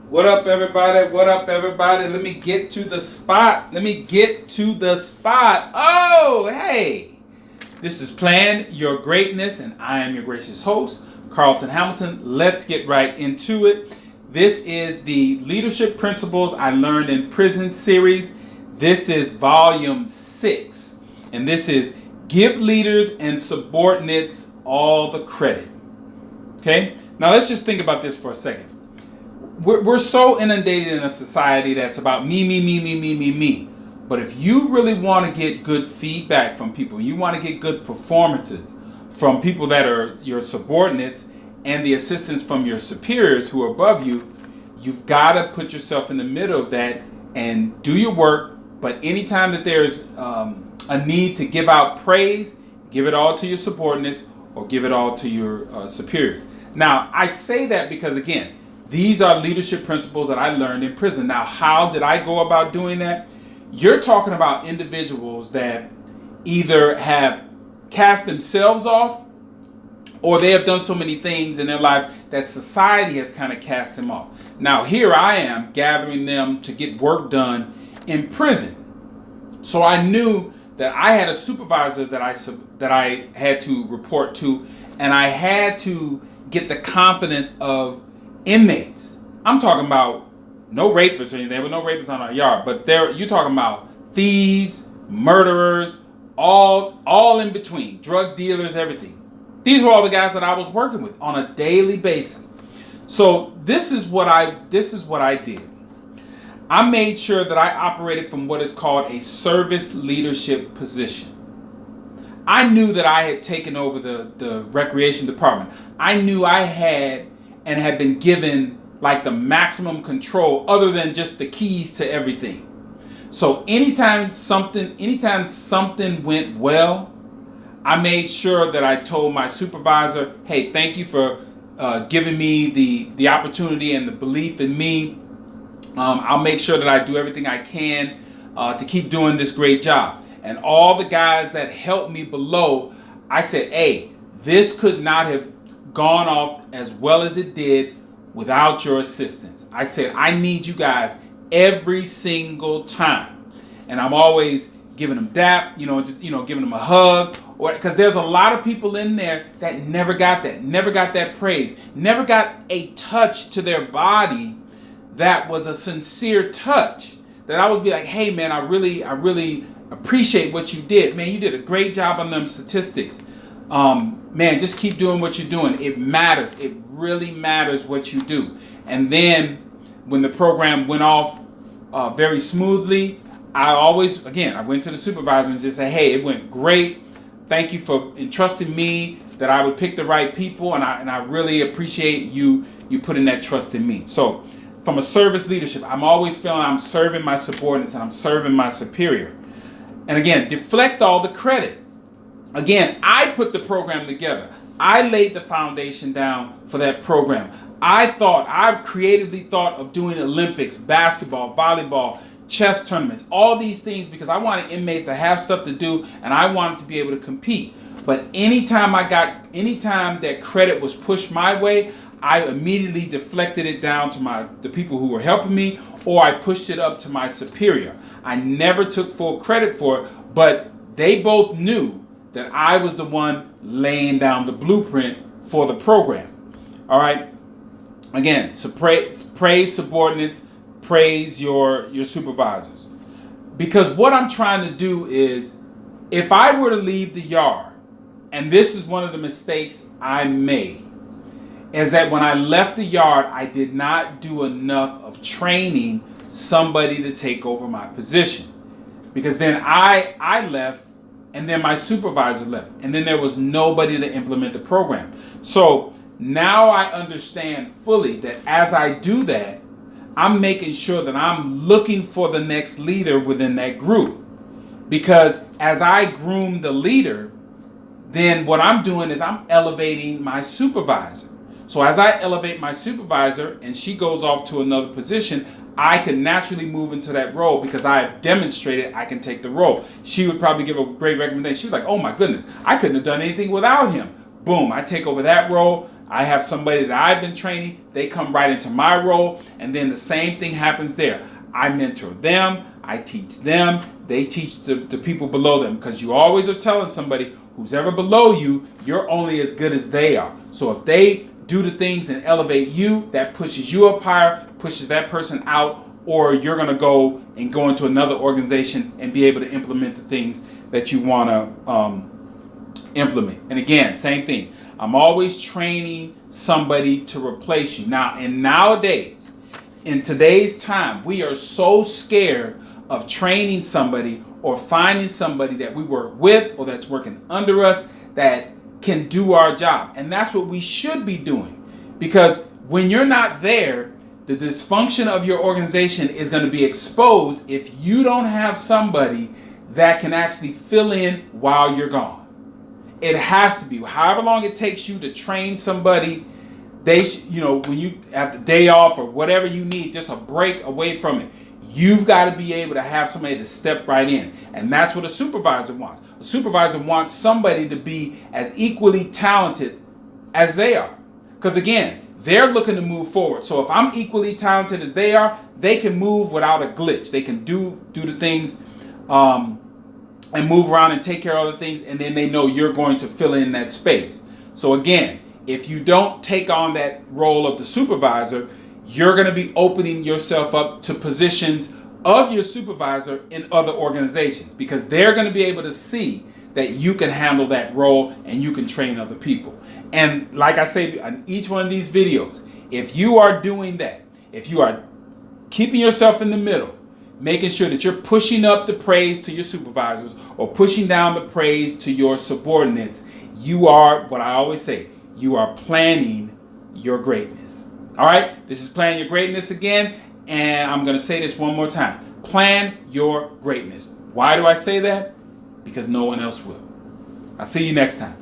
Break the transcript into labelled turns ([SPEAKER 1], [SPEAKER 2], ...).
[SPEAKER 1] What up, everybody? What up, everybody? Let me get to the spot. Oh, hey. This is Plan Your Greatness, and I am your gracious host, Carlton Hamilton. Let's get right into it. This is the Leadership Principles I Learned in Prison series. This is volume 6, and this is Give Leaders and Subordinates All the Credit. Okay? Now, let's just think about this for a second. We're so inundated in a society that's about me. But if you really want to get good feedback from people, you want to get good performances from people that are your subordinates and the assistance from your superiors who are above you, you've got to put yourself in the middle of that and do your work. But anytime that there's a need to give out praise, give it all to your subordinates or give it all to your superiors. Now, I say that because, again, these are leadership principles that I learned in prison. Now, how did I go about doing that? You're talking about individuals that either have cast themselves off or they have done so many things in their lives that society has kind of cast them off. Now, here I am gathering them to get work done in prison. So I knew that I had a supervisor that I had to report to, and I had to get the confidence of inmates. I'm talking about no rapists or anything. There were no rapists on our yard, but you're talking about thieves, murderers, all in between, drug dealers, everything. These were all the guys that I was working with on a daily basis. So this is what I did. I made sure that I operated from what is called a service leadership position. I knew that I had taken over the recreation department. I knew I had been given like the maximum control other than just the keys to everything. So anytime something went well, I made sure that I told my supervisor, hey, thank you for giving me the opportunity and the belief in me. I'll make sure that I do everything I can to keep doing this great job. And all the guys that helped me below, I said, hey, this could not have gone off as well as it did without your assistance. I said, I need you guys every single time. And I'm always giving them dap, giving them a hug, or because there's a lot of people in there that never got that praise, never got a touch to their body that was a sincere touch. That I would be like, hey man, I really appreciate what you did. Man, you did a great job on them statistics. Man, just keep doing what you're doing. It matters. It really matters what you do. And then when the program went off very smoothly, I went to the supervisor and just said, hey, it went great. Thank you for entrusting me that I would pick the right people. And I really appreciate you putting that trust in me. So from a service leadership, I'm always feeling I'm serving my subordinates and I'm serving my superior. And again, deflect all the credit. Again, I put the program together. I laid the foundation down for that program. I creatively thought of doing Olympics, basketball, volleyball, chess tournaments, all these things because I wanted inmates to have stuff to do and I wanted to be able to compete. But anytime that credit was pushed my way, I immediately deflected it down to the people who were helping me, or I pushed it up to my superior. I never took full credit for it, but they both knew that I was the one laying down the blueprint for the program. All right. Again, so praise subordinates, praise your supervisors. Because what I'm trying to do is, if I were to leave the yard, and this is one of the mistakes I made, is that when I left the yard, I did not do enough of training somebody to take over my position. Because then I left, and then my supervisor left, and then there was nobody to implement the program. So now I understand fully that as I do that, I'm making sure that I'm looking for the next leader within that group. Because as I groom the leader, then what I'm doing is I'm elevating my supervisor. So as I elevate my supervisor and she goes off to another position, I can naturally move into that role because I have demonstrated I can take the role. She would probably give a great recommendation. She was like, oh my goodness, I couldn't have done anything without him. Boom, I take over that role. I have somebody that I've been training, they come right into my role, and then the same thing happens there. I mentor them, I teach them, they teach the people below them, because you always are telling somebody who's ever below you, you're only as good as they are. So if they do the things and elevate you, that pushes you up higher, pushes that person out, or you're going to go into another organization and be able to implement the things that you want to implement. And again, same thing. I'm always training somebody to replace you. Now, and nowadays, in today's time, we are so scared of training somebody or finding somebody that we work with or that's working under us that can do our job. And that's what we should be doing. Because when you're not there, the dysfunction of your organization is going to be exposed if you don't have somebody that can actually fill in while you're gone. It has to be. However long it takes you to train somebody, when you have the day off or whatever you need, just a break away from it, you've got to be able to have somebody to step right in. And that's what a supervisor wants. A supervisor wants somebody to be as equally talented as they are. Because again, they're looking to move forward. So if I'm equally talented as they are, they can move without a glitch. They can do the things and move around and take care of other things, and then they know you're going to fill in that space. So again, if you don't take on that role of the supervisor, you're going to be opening yourself up to positions of your supervisor in other organizations, because they're going to be able to see that you can handle that role and you can train other people. And like I say in each one of these videos, if you are doing that, if you are keeping yourself in the middle, making sure that you're pushing up the praise to your supervisors or pushing down the praise to your subordinates, you are, what I always say, you are planning your greatness. All right, this is Plan Your Greatness again, and I'm going to say this one more time. Plan your greatness. Why do I say that? Because no one else will. I'll see you next time.